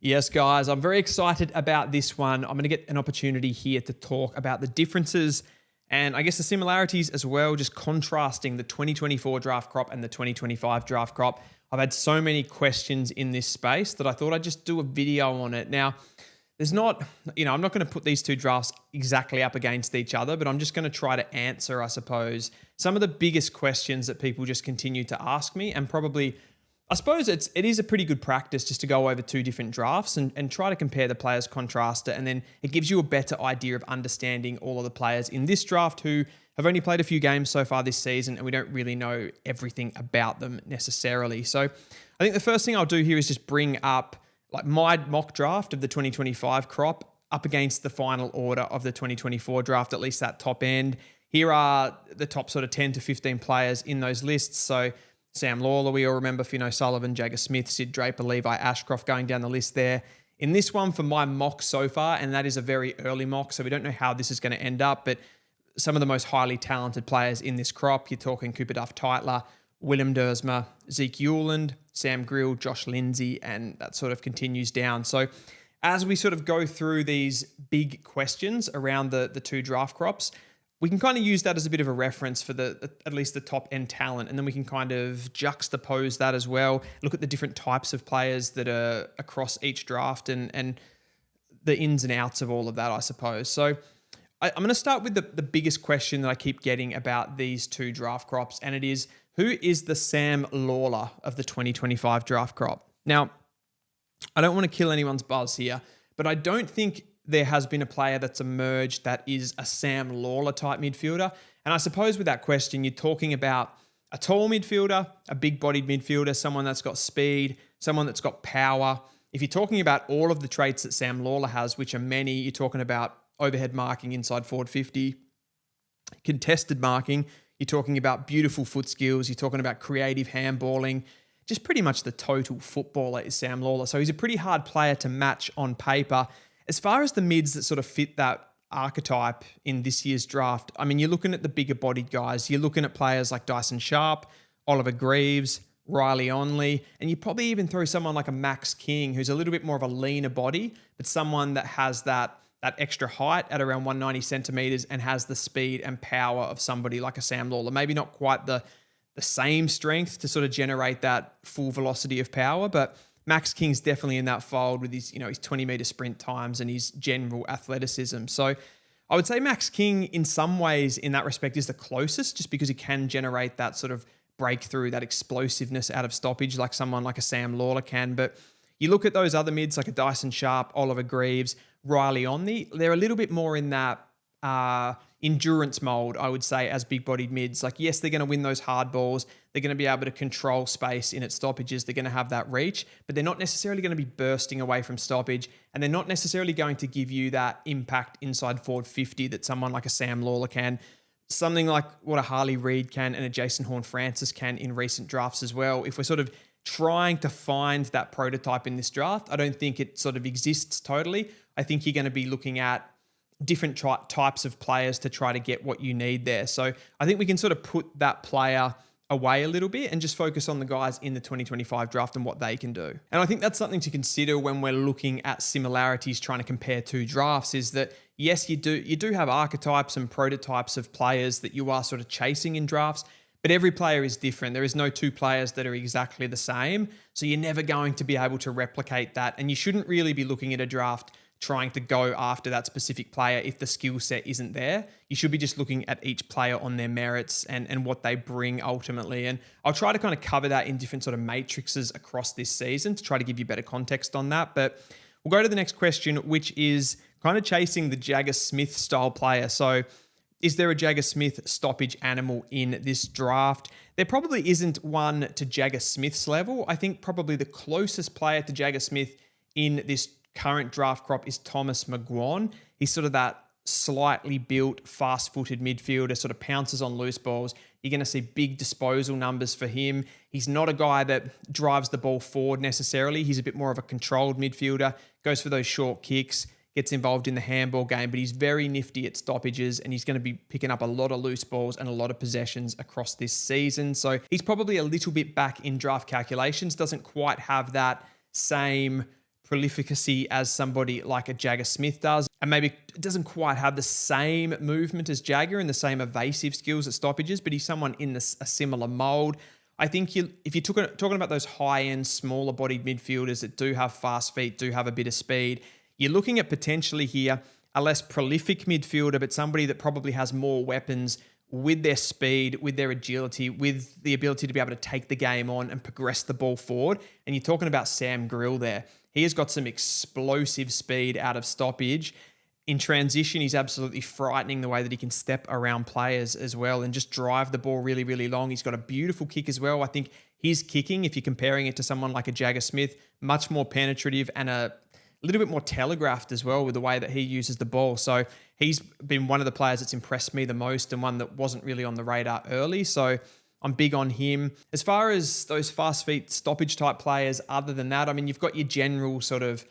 Yes, guys, I'm very excited about this one. I'm going to get an opportunity here to talk about the differences and I guess the similarities as well, just contrasting the 2024 draft crop and the 2025 draft crop. I've had so many questions in this space that I thought I'd just do a video on it. Now, there's not, I'm not going to put these two drafts exactly up against each other, but I'm just going to try to answer, I suppose, some of the biggest questions that people just continue to ask me, and probably I suppose it is a pretty good practice just to go over two different drafts and try to compare the players, contrast it, and then it gives you a better idea of understanding all of the players in this draft who have only played a few games so far this season, and we don't really know everything about them necessarily. So I think the first thing I'll do here is just bring up like my mock draft of the 2025 crop up against the final order of the 2024 draft, at least that top end. Here are the top sort of 10 to 15 players in those lists. So Sam Lawler, we all remember, Fino Sullivan, Jagger Smith, Sid Draper, Levi Ashcroft going down the list there. In this one for my mock so far, and that is a very early mock, so we don't know how this is going to end up, but some of the most highly talented players in this crop, you're talking Cooper Duff-Tytler, Willem Dersma, Zeke Euland, Sam Grill, Josh Lindsay, and that sort of continues down. So as we sort of go through these big questions around the two draft crops, we can kind of use that as a bit of a reference for at least the top end talent. And then we can kind of juxtapose that as well, look at the different types of players that are across each draft and the ins and outs of all of that, I suppose. So I'm going to start with the biggest question that I keep getting about these two draft crops. And it is, who is the Sam Lawler of the 2025 draft crop? Now, I don't want to kill anyone's buzz here, but I don't think there has been a player that's emerged that is a Sam Lawler type midfielder. And I suppose with that question, you're talking about a tall midfielder, a big-bodied midfielder, someone that's got speed, someone that's got power. If you're talking about all of the traits that Sam Lawler has, which are many, you're talking about overhead marking inside forward 50, contested marking, you're talking about beautiful foot skills, you're talking about creative handballing, just pretty much the total footballer is Sam Lawler. So he's a pretty hard player to match on paper. As far as the mids that sort of fit that archetype in this year's draft, I mean, you're looking at the bigger bodied guys. You're looking at players like Dyson Sharp, Oliver Greaves, Riley Onley, and you probably even throw someone like a Max King, who's a little bit more of a leaner body, but someone that has that extra height at around 190 centimeters and has the speed and power of somebody like a Sam Lawler. Maybe not quite the same strength to sort of generate that full velocity of power, but Max King's definitely in that fold with his 20-meter sprint times and his general athleticism. So I would say Max King, in some ways, in that respect, is the closest, just because he can generate that sort of breakthrough, that explosiveness out of stoppage, like someone like a Sam Lawler can. But you look at those other mids, like a Dyson Sharp, Oliver Greaves, Riley Onley, they're a little bit more in that endurance mold, I would say, as big-bodied mids. Like, yes, they're going to win those hard balls. They're going to be able to control space in its stoppages. They're going to have that reach, but they're not necessarily going to be bursting away from stoppage, and they're not necessarily going to give you that impact inside forward 50 that someone like a Sam Lawler can. Something like what a Harley Reid can and a Jason Horne-Francis can in recent drafts as well. If we're sort of trying to find that prototype in this draft, I don't think it sort of exists totally. I think you're going to be looking at different types of players to try to get what you need there. So I think we can sort of put that player away a little bit and just focus on the guys in the 2025 draft and what they can do. And I think that's something to consider when we're looking at similarities, trying to compare two drafts, is that yes, you do have archetypes and prototypes of players that you are sort of chasing in drafts, but every player is different. There is no two players that are exactly the same. So you're never going to be able to replicate that. And you shouldn't really be looking at a draft trying to go after that specific player if the skill set isn't there. You should be just looking at each player on their merits and what they bring ultimately. And I'll try to kind of cover that in different sort of matrices across this season to try to give you better context on that. But we'll go to the next question, which is kind of chasing the Jagger Smith style player. So is there a Jagger Smith stoppage animal in this draft? There probably isn't one to Jagger Smith's level. I think probably the closest player to Jagger Smith in this current draft crop is Thomas McGuan. He's sort of that slightly built, fast-footed midfielder, sort of pounces on loose balls. You're going to see big disposal numbers for him. He's not a guy that drives the ball forward necessarily. He's a bit more of a controlled midfielder, goes for those short kicks, gets involved in the handball game, but he's very nifty at stoppages and he's going to be picking up a lot of loose balls and a lot of possessions across this season. So he's probably a little bit back in draft calculations, doesn't quite have that same prolificacy as somebody like a Jagger Smith does. And maybe it doesn't quite have the same movement as Jagger and the same evasive skills at stoppages, but he's someone in a similar mold. I think if you're talking about those high-end, smaller-bodied midfielders that do have fast feet, do have a bit of speed, you're looking at potentially here a less prolific midfielder, but somebody that probably has more weapons with their speed, with their agility, with the ability to be able to take the game on and progress the ball forward. And you're talking about Sam Grill there. He has got some explosive speed out of stoppage. In transition, he's absolutely frightening the way that he can step around players as well and just drive the ball really, really long. He's got a beautiful kick as well. I think his kicking, if you're comparing it to someone like a Jagger Smith, much more penetrative and a little bit more telegraphed as well with the way that he uses the ball. So he's been one of the players that's impressed me the most and one that wasn't really on the radar early. So I'm big on him. As far as those fast feet stoppage type players, other than that, I mean, you've got your general sort of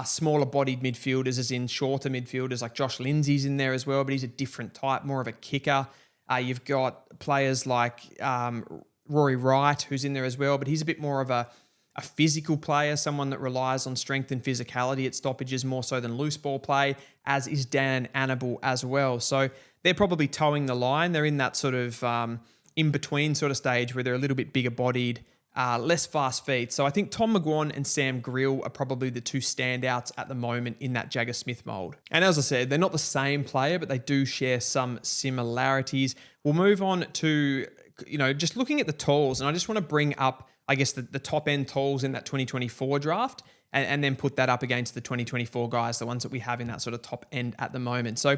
smaller bodied midfielders, as in shorter midfielders, like Josh Lindsay's in there as well, but he's a different type, more of a kicker. You've got players like Rory Wright, who's in there as well, but he's a bit more of a physical player, someone that relies on strength and physicality at stoppages more so than loose ball play, as is Dan Annable as well. So they're probably towing the line. They're in that sort of in-between sort of stage where they're a little bit bigger bodied, less fast feet. So I think Tom McGuan and Sam Grill are probably the two standouts at the moment in that Jagger Smith mold. And as I said, they're not the same player, but they do share some similarities. We'll move on to, just looking at the tools, and I just want to bring up, I guess, the top end tools in that 2024 draft and then put that up against the 2024 guys, the ones that we have in that sort of top end at the moment. So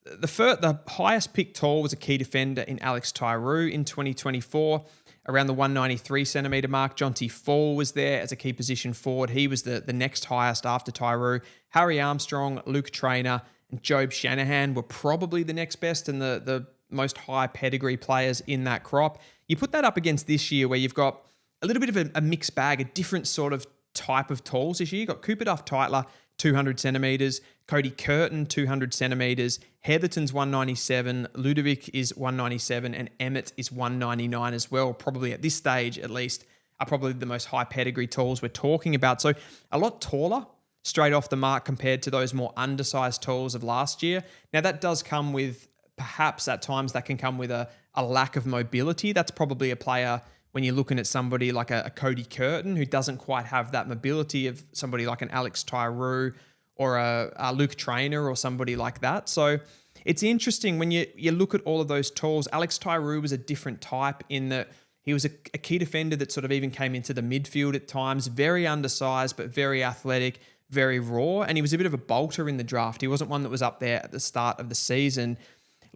the highest picked tall was a key defender in Alex Tyrou in 2024, around the 193 centimetre mark. Jonty Fall was there as a key position forward. He was the next highest after Tyrou. Harry Armstrong, Luke Traynor, and Job Shanahan were probably the next best and the most high pedigree players in that crop. You put that up against this year where you've got a little bit of a mixed bag, a different sort of type of talls this year. You've got Cooper Duff-Tytler, 200 centimetres, Cody Curtin, 200 centimetres, Heatherton's 197, Ludovic is 197, and Emmett is 199 as well. Probably at this stage, at least, are probably the most high pedigree talls we're talking about. So a lot taller straight off the mark compared to those more undersized talls of last year. Now that does come with, perhaps at times that can come with a lack of mobility. That's probably a player when you're looking at somebody like a Cody Curtin who doesn't quite have that mobility of somebody like an Alex Tyrou or a Luke Traynor or somebody like that. So it's interesting when you look at all of those talls. Alex Tyrou was a different type in that he was a key defender that sort of even came into the midfield at times, very undersized but very athletic, very raw, and he was a bit of a bolter in the draft. He wasn't one that was up there at the start of the season.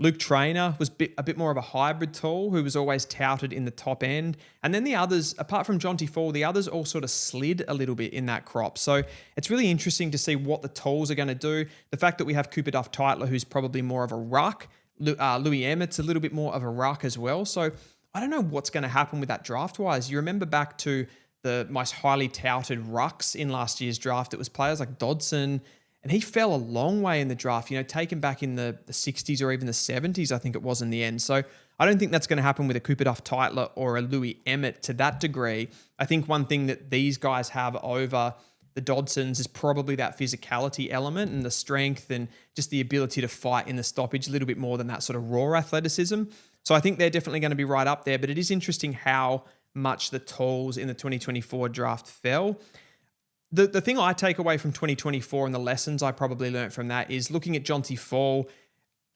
Luke Traynor was a bit more of a hybrid tall who was always touted in the top end. And then the others, apart from Jonty Fall, the others all sort of slid a little bit in that crop. So it's really interesting to see what the talls are going to do. The fact that we have Cooper Duff-Tytler, who's probably more of a ruck. Louis Emmett's a little bit more of a ruck as well. So I don't know what's going to happen with that draft-wise. You remember back to the most highly touted rucks in last year's draft. It was players like Dodson, and he fell a long way in the draft, taken back in the 60s or even the 70s, I think it was in the end. So I don't think that's going to happen with a Cooper Duff-Tytler or a Louis Emmett to that degree. I think one thing that these guys have over the Dodsons is probably that physicality element and the strength and just the ability to fight in the stoppage a little bit more than that sort of raw athleticism. So I think they're definitely going to be right up there, but it is interesting how much the talls in the 2024 draft fell. The thing I take away from 2024 and the lessons I probably learned from that is looking at Jonty Fall,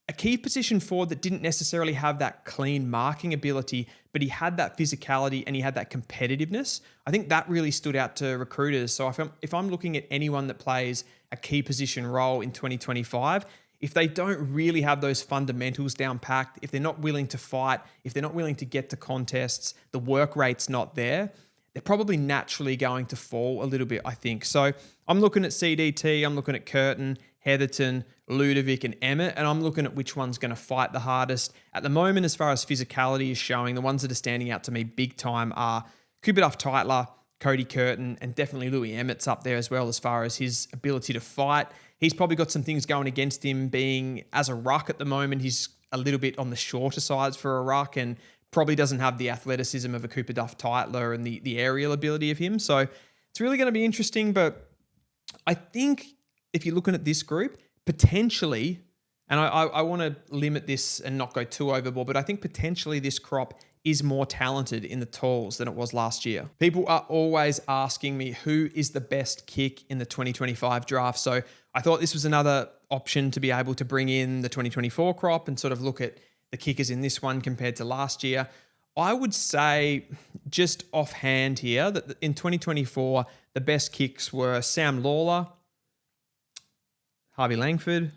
a key position forward that didn't necessarily have that clean marking ability, but he had that physicality and he had that competitiveness. I think that really stood out to recruiters. So if I'm looking at anyone that plays a key position role in 2025, if they don't really have those fundamentals down packed, if they're not willing to fight, if they're not willing to get to contests, the work rate's not there, they're probably naturally going to fall a little bit, I think. So I'm looking at CDT, I'm looking at Curtin, Heatherton, Ludovic, and Emmett, and I'm looking at which one's going to fight the hardest. At the moment, as far as physicality is showing, the ones that are standing out to me big time are Cooper Duff-Tytler, Cody Curtin, and definitely Louis Emmett's up there as well as far as his ability to fight. He's probably got some things going against him being, as a ruck at the moment, he's a little bit on the shorter sides for a ruck and probably doesn't have the athleticism of a Cooper Duff-Tytler and the aerial ability of him. So it's really going to be interesting, but I think if you're looking at this group, potentially, and I want to limit this and not go too overboard, but I think potentially this crop is more talented in the talls than it was last year. People are always asking me who is the best kick in the 2025 draft. So I thought this was another option to be able to bring in the 2024 crop and sort of look at the kickers in this one compared to last year. I would say just offhand here that in 2024, the best kicks were Sam Lawler, Harvey Langford,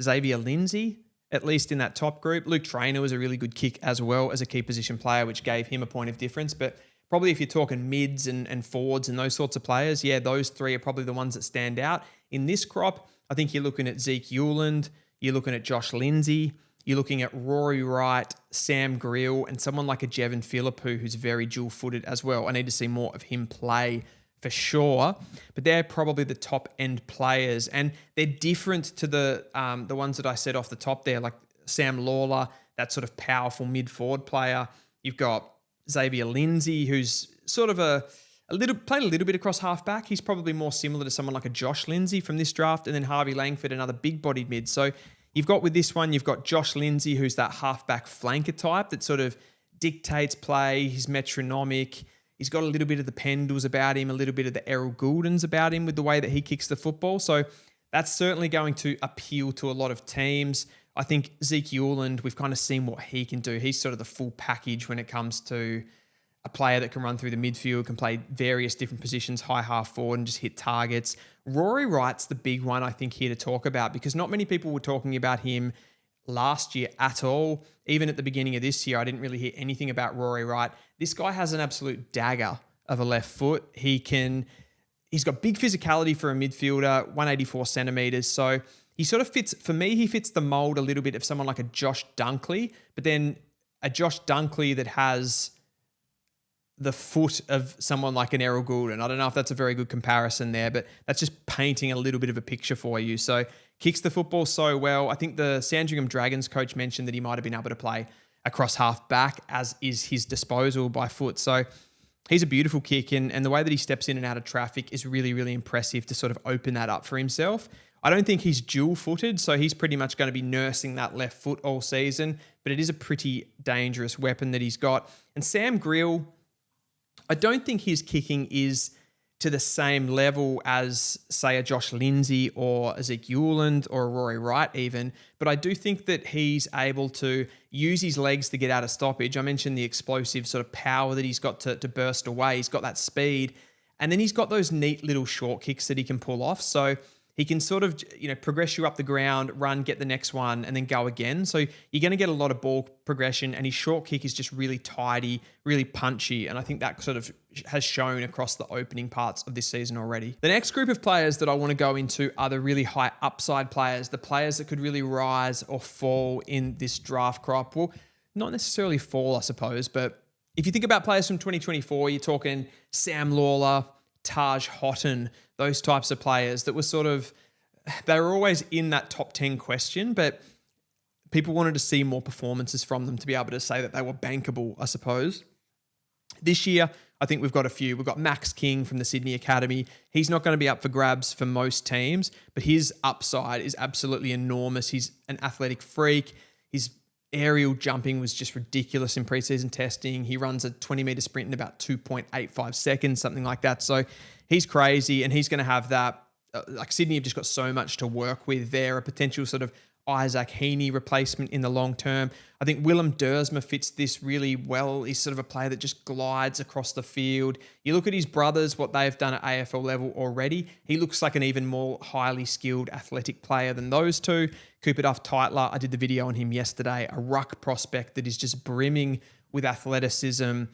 Xavier Lindsay, at least in that top group. Luke Traynor was a really good kick as well as a key position player, which gave him a point of difference. But probably if you're talking mids and forwards and those sorts of players, yeah, those three are probably the ones that stand out. In this crop, I think you're looking at Zeke Hewland, you're looking at Josh Lindsay, you're looking at Rory Wright, Sam Grill, and someone like a Jevon Philippou who's very dual-footed as well. I need to see more of him play for sure, but they're probably the top end players, and they're different to the ones that I said off the top there, like Sam Lawler, that sort of powerful mid forward player. You've got Xavier Lindsay, who's sort of played a little bit across halfback. He's probably more similar to someone like a Josh Lindsay from this draft, and then Harvey Langford, another big bodied mid. So you've got with this one, you've got Josh Lindsay, who's that halfback flanker type that sort of dictates play. He's metronomic. He's got a little bit of the Pendles about him, a little bit of the Errol Gouldens about him with the way that he kicks the football. So that's certainly going to appeal to a lot of teams. I think Zeke Hewland, we've kind of seen what he can do. He's sort of the full package when it comes to a player that can run through the midfield, can play various different positions, high half forward and just hit targets. Rory Wright's the big one I think here to talk about, because not many people were talking about him last year at all. Even at the beginning of this year, I didn't really hear anything about Rory Wright. This guy has an absolute dagger of a left foot. He's got big physicality for a midfielder, 184 centimeters. So he sort of fits, for me, he fits the mold a little bit of someone like a Josh Dunkley, but then a Josh Dunkley that has the foot of someone like an Errol Goulden. I don't know if that's a very good comparison there, but that's just painting a little bit of a picture for you. So kicks the football so well. I think the Sandringham Dragons coach mentioned that he might have been able to play across half back, as is his disposal by foot. So he's a beautiful kick, and the way that he steps in and out of traffic is really, really impressive to sort of open that up for himself. I don't think he's dual-footed, so he's pretty much going to be nursing that left foot all season, but it is a pretty dangerous weapon that he's got. And Sam Grill, I don't think his kicking is to the same level as, say, a Josh Lindsay or a Zeke Hewland or a Rory Wright even, but I do think that he's able to use his legs to get out of stoppage. I mentioned the explosive sort of power that he's got to burst away. He's got that speed, and then he's got those neat little short kicks that he can pull off. So he can sort of, progress you up the ground, run, get the next one, and then go again. So you're going to get a lot of ball progression, and his short kick is just really tidy, really punchy, and I think that sort of has shown across the opening parts of this season already. The next group of players that I want to go into are the really high upside players, the players that could really rise or fall in this draft crop. Well, not necessarily fall, I suppose, but if you think about players from 2024, you're talking Sam Lawler, Taj Houghton, those types of players that were they were always in that top 10 question, but people wanted to see more performances from them to be able to say that they were bankable, I suppose. This year, I think we've got a few. We've got Max King from the Sydney Academy. He's not going to be up for grabs for most teams, but his upside is absolutely enormous. He's an athletic freak. His aerial jumping was just ridiculous in preseason testing. He runs a 20-meter sprint in about 2.85 seconds, something like that. So he's crazy, and he's going to have that. Sydney have just got so much to work with there, a potential sort of Isaac Heaney replacement in the long term. I think Willem Dersma fits this really well. He's sort of a player that just glides across the field. You look at his brothers, what they've done at AFL level already. He looks like an even more highly skilled athletic player than those two. Cooper Duff Tytler, I did the video on him yesterday, a ruck prospect that is just brimming with athleticism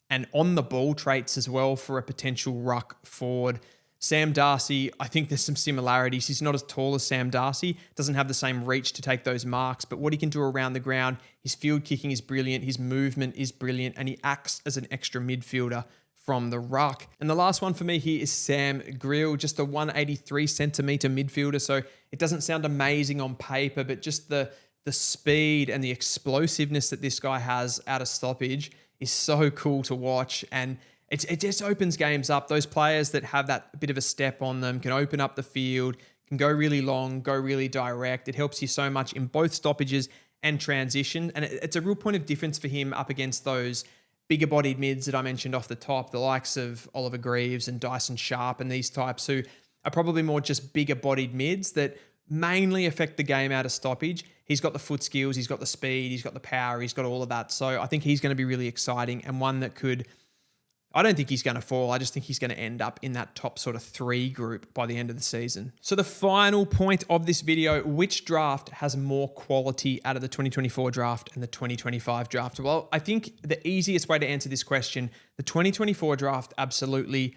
and on the ball traits as well for a potential ruck forward. Sam Darcy, I think there's some similarities. He's not as tall as Sam Darcy, doesn't have the same reach to take those marks, but what he can do around the ground, his field kicking is brilliant, his movement is brilliant, and he acts as an extra midfielder from the ruck. And the last one for me here is Sam Grill, just a 183 centimeter midfielder. So it doesn't sound amazing on paper, but just the speed and the explosiveness that this guy has out of stoppage is so cool to watch. And it just opens games up. Those players that have that bit of a step on them can open up the field, can go really long, go really direct. It helps you so much in both stoppages and transition. And it's a real point of difference for him up against those bigger bodied mids that I mentioned off the top, the likes of Oliver Greaves and Dyson Sharp and these types who are probably more just bigger bodied mids that mainly affect the game out of stoppage. He's got the foot skills, he's got the speed, he's got the power, he's got all of that. So I think he's going to be really exciting and one that could, I don't think he's going to fall. I just think he's going to end up in that top sort of 3 group by the end of the season. So the final point of this video, which draft has more quality out of the 2024 draft and the 2025 draft? Well, I think the easiest way to answer this question, the 2024 draft absolutely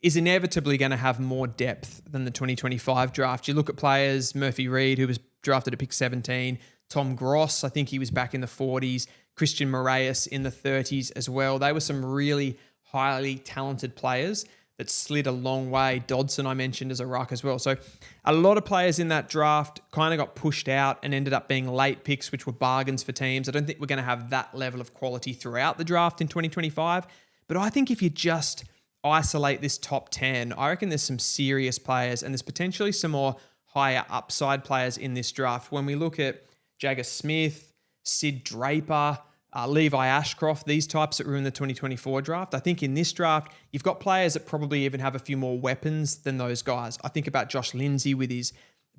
is inevitably going to have more depth than the 2025 draft. You look at players, Murphy Reed, who was drafted at pick 17, Tom Gross, I think he was back in the 40s, Christian Moraes in the 30s as well. They were some really highly talented players that slid a long way. Dodson, I mentioned, as a ruck as well. So a lot of players in that draft kind of got pushed out and ended up being late picks, which were bargains for teams. I don't think we're going to have that level of quality throughout the draft in 2025. But I think if you just isolate this top 10, I reckon there's some serious players and there's potentially some more higher upside players in this draft. When we look at Jagger Smith, Sid Draper, Levi Ashcroft, these types that were in the 2024 draft. I think in this draft, you've got players that probably even have a few more weapons than those guys. I think about Josh Lindsay with his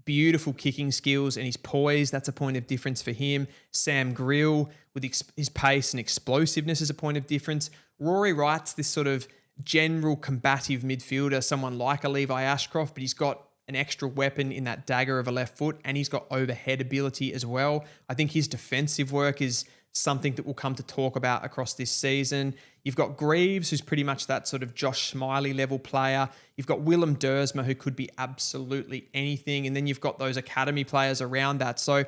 beautiful kicking skills and his poise. That's a point of difference for him. Sam Grill with his pace and explosiveness is a point of difference. Rory Wright's this sort of general combative midfielder, someone like a Levi Ashcroft, but he's got an extra weapon in that dagger of a left foot, and he's got overhead ability as well. I think his defensive work is something that we'll come to talk about across this season. You've got Greaves, who's pretty much that sort of Josh Smiley level player. You've got Willem Dersma, who could be absolutely anything. And then you've got those academy players around that. So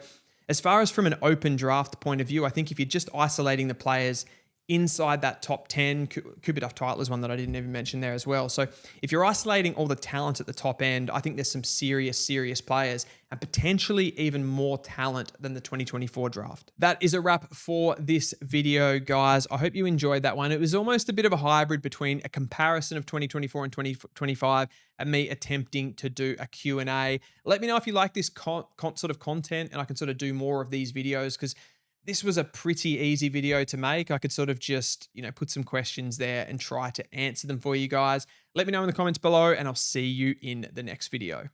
as far as from an open draft point of view, I think if you're just isolating the players inside that top 10, Kubitov Title is one that I didn't even mention there as well. So if you're isolating all the talent at the top end, I think there's some serious players and potentially even more talent than the 2024 draft. That is a wrap for this video, guys. I hope you enjoyed that one. It was almost a bit of a hybrid between a comparison of 2024 and 2025 and me attempting to do a Q&A. Let me know if you like this sort of content and I can sort of do more of these videos, because this was a pretty easy video to make. I could sort of just, put some questions there and try to answer them for you guys. Let me know in the comments below and I'll see you in the next video.